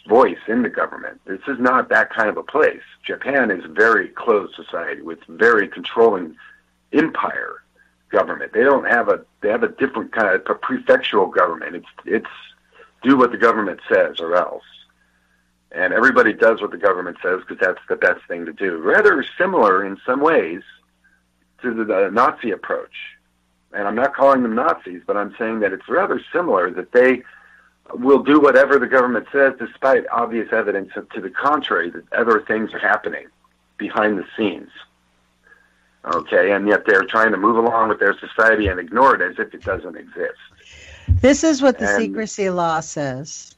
voice in the government. This is not that kind of a place. Japan is a very closed society with very controlling empire government. They have a different kind of a prefectural government. It's do what the government says or else. And everybody does what the government says because that's the best thing to do. Rather similar in some ways to the Nazi approach. And I'm not calling them Nazis, but I'm saying that it's rather similar, that they will do whatever the government says despite obvious evidence to the contrary, that other things are happening behind the scenes. Okay, and yet they're trying to move along with their society and ignore it as if it doesn't exist. This is what the secrecy law says.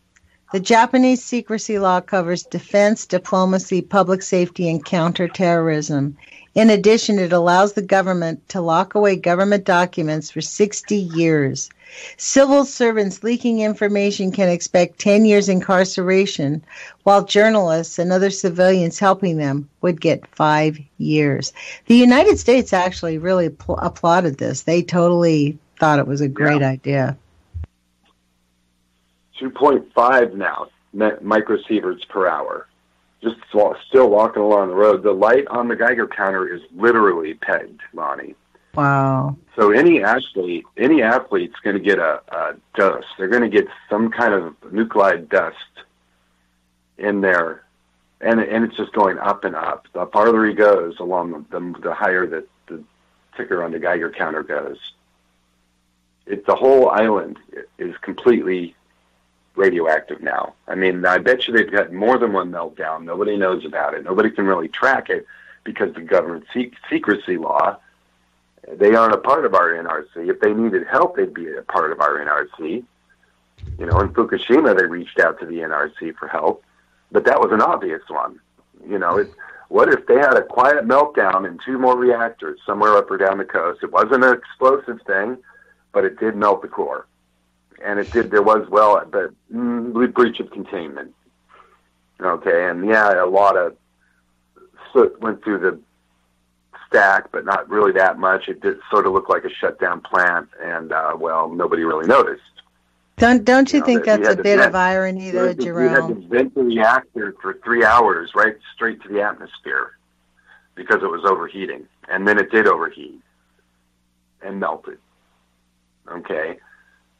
The Japanese secrecy law covers defense, diplomacy, public safety, and counterterrorism. In addition, it allows the government to lock away government documents for 60 years. Civil servants leaking information can expect 10 years incarceration, while journalists and other civilians helping them would get 5 years. The United States actually really applauded this. They totally thought it was a great idea. 2.5 now, microsieverts per hour. Just still walking along the road. The light on the Geiger counter is literally pegged, Lonnie. Wow. So any athlete's going to get a dose. They're going to get some kind of nuclide dust in there, and it's just going up and up. The farther he goes along, the higher the ticker on the Geiger counter goes. The whole island is completely radioactive now. I mean, I bet you they've got more than one meltdown. Nobody knows about it. Nobody can really track it because the government secrecy law. They aren't a part of our NRC. If they needed help, they'd be a part of our NRC. In Fukushima, they reached out to the NRC for help, but that was an obvious one. What if they had a quiet meltdown in 2 more reactors somewhere up or down the coast? It wasn't an explosive thing, but it did melt the core. And there was, but breach of containment. Okay, and a lot of soot went through the stack, but not really that much. It did sort of look like a shut down plant, and nobody really noticed. Don't you think that's a bit of irony, though, Jerome? We had to vent the reactor for 3 hours, right, straight to the atmosphere, because it was overheating. And then it did overheat and melted. Okay?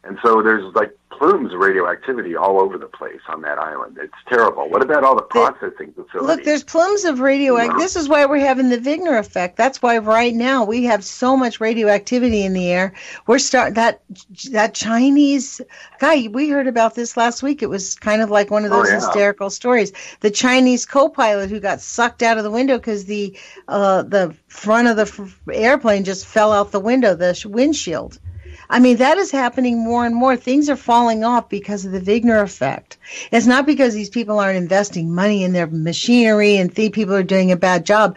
And so there's like plumes of radioactivity all over the place on that island. It's terrible. What about all the processing facilities? Look, there's plumes of radioactivity. This is why we're having the Wigner effect. That's why right now we have so much radioactivity in the air. We're that Chinese guy, we heard about this last week. It was kind of like one of those hysterical stories. The Chinese co-pilot who got sucked out of the window because the front of the airplane just fell out the window, the windshield. I mean, that is happening more and more. Things are falling off because of the Wigner effect. It's not because these people aren't investing money in their machinery and people are doing a bad job.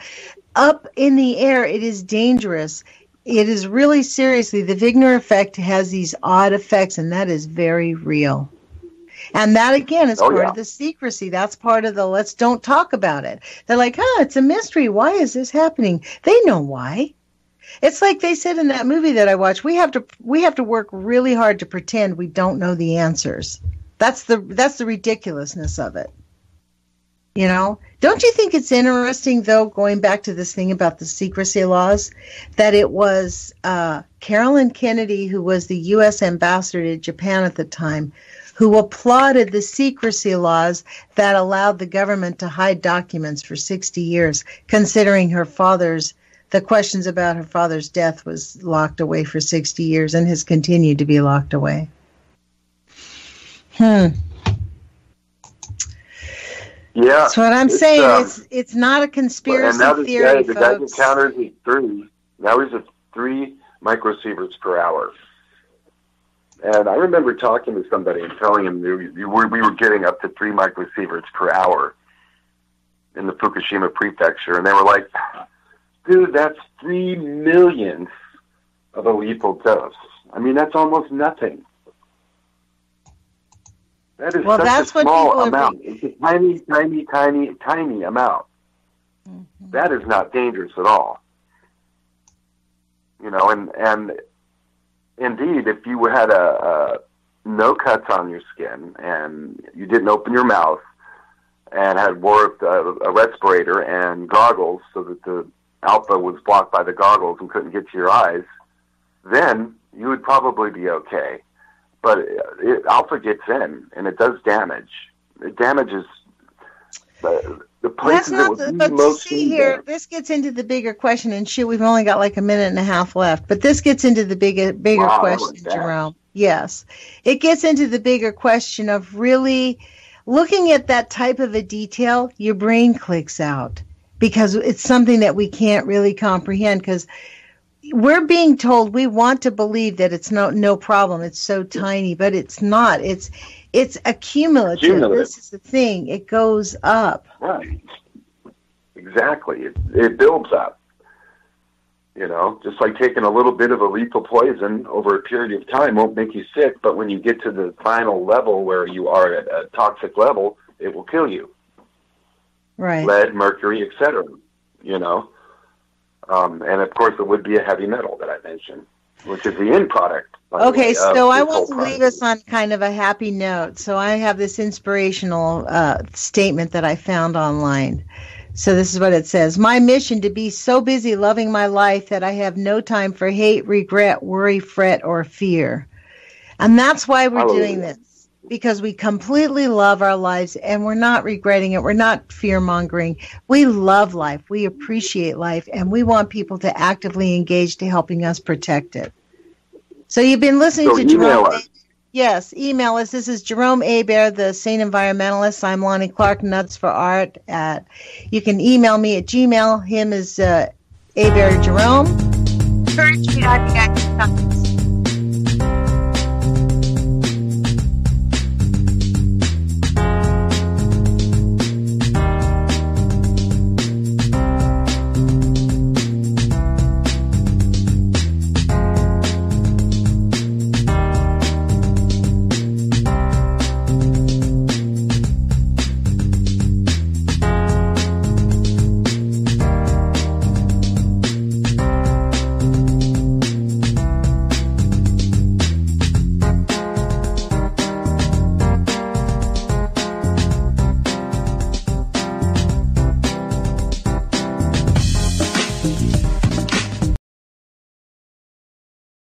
Up in the air, it is dangerous. It is really seriously, the Wigner effect has these odd effects, and that is very real. And that, again, is part of the secrecy. That's part of the let's don't talk about it. They're like, it's a mystery. Why is this happening? They know why. It's like they said in that movie that I watched, we have to work really hard to pretend we don't know the answers. That's the ridiculousness of it. You know? Don't you think it's interesting, though, going back to this thing about the secrecy laws, that it was Carolyn Kennedy, who was the U.S. ambassador to Japan at the time, who applauded the secrecy laws that allowed the government to hide documents for 60 years, considering the questions about her father's death was locked away for 60 years and has continued to be locked away. Yeah. That's what I'm saying. It's not a conspiracy theory, the guy encounters is 3. Now he's at 3 microsieverts per hour. And I remember talking to somebody and telling him we were getting up to 3 microsieverts per hour in the Fukushima prefecture. And they were like, dude, that's 3 millionths of a lethal dose. I mean, that's almost nothing. That is such a small amount. It's a tiny, tiny, tiny, tiny amount. Mm-hmm. That is not dangerous at all. You know, and indeed, if you had no cuts on your skin and you didn't open your mouth and wore a respirator and goggles so that the alpha was blocked by the goggles and couldn't get to your eyes, then you would probably be okay. But alpha gets in, and it does damage. It damages the places that would be most here, this gets into the bigger question, and we've only got like a minute and a half left, but this gets into the bigger question, Jerome. Yes. It gets into the bigger question of really looking at that type of a detail, your brain clicks out. Because it's something that we can't really comprehend, because we're being told we want to believe that it's no problem. It's so tiny, but it's not. It's accumulative. This is the thing. It goes up. Right. Exactly. It builds up. You know, just like taking a little bit of a lethal poison over a period of time won't make you sick, but when you get to the final level where you are at a toxic level, it will kill you. Right. Lead, mercury, etc. You know, and of course it would be a heavy metal that I mentioned, which is the end product. Okay, so I want to leave us on kind of a happy note. So I have this inspirational statement that I found online. So this is what it says: my mission to be so busy loving my life that I have no time for hate, regret, worry, fret, or fear. And that's why we're doing this. Because we completely love our lives and we're not regretting it. We're not fear-mongering. We love life. We appreciate life. And we want people to actively engage to helping us protect it. So you've been listening to Jerome. Yes, email us. This is Jerome Hebert, the Sane Environmentalist. I'm Lonnie Clark, Nuts for Art. You can email me at Gmail. Him is Hebert Jerome. Encourage me,